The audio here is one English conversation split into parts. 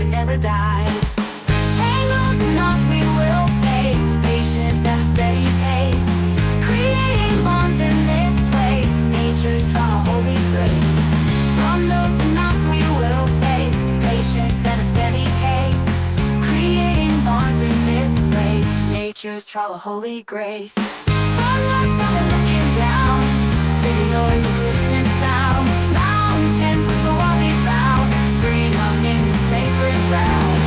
and never die. Tangles and knots we will face, patience and a steady pace, creating bonds in this place. Nature's draw holy grace. From those knots we will face, patience and a steady pace, creating bonds in this place. Nature's trial of holy grace. Sunrise, sun looking down, city noise, a distant sound, mountains with the what we found, freedom in the sacred ground.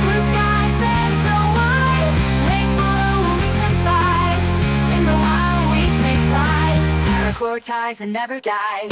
Blue skies spread so wide, rainbow we can find, in the wild we take pride, Paracord ties and never die.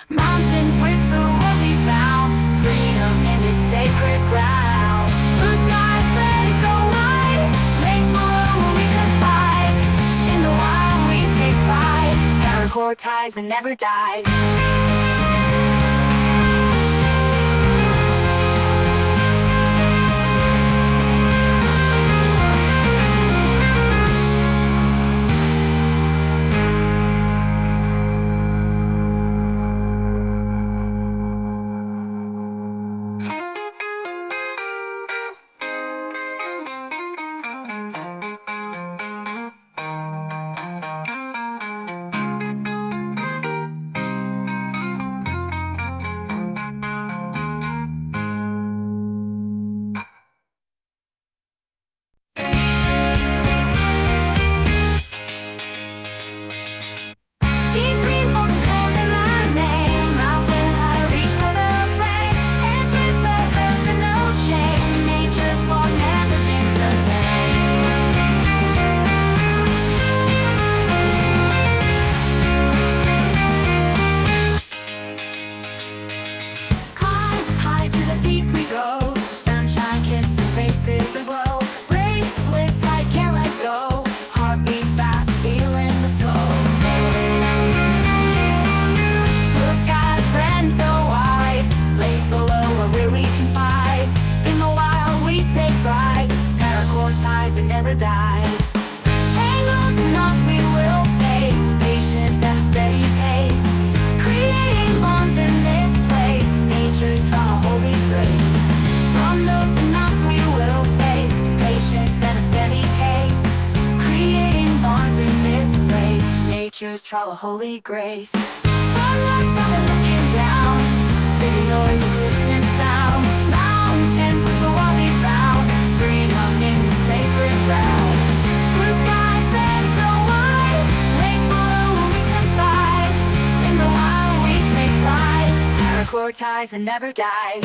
Mountains whisper what we found, freedom in this sacred ground. Blue skies spread so wide, rainbow we can find, in the wild we take pride, Paracord ties and never die. Nature's trial of holy grace. Sunrise, sun looking down, city noise, a distant sound, mountains with the what we found, freedom in the sacred ground. Blue skies spread so wide, rainbow we can find, in the wild we take pride, Paracord ties and never die.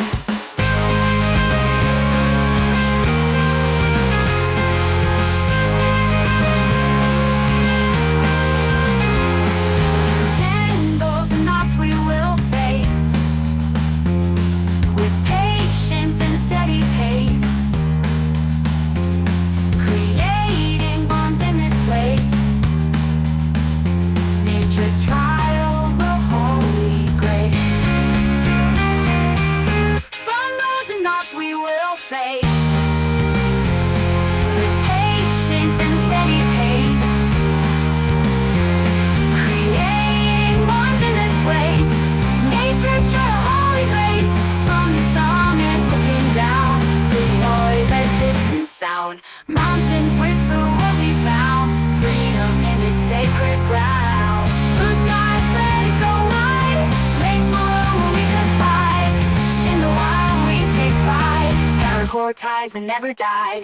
Mountains whisper what we found, freedom in this sacred ground. Blue skies spread so wide, rainbow we can find, in the wild we take pride, Paracord ties and never die.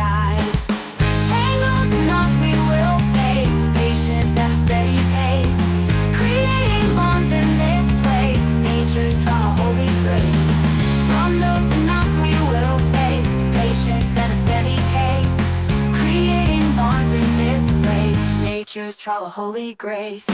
guide. Tangles and knots we will face, patience and a steady pace, creating bonds in this place, nature's draw holy grace. From those knots we will face, patience and a steady pace, creating bonds in this place, nature's draw holy grace.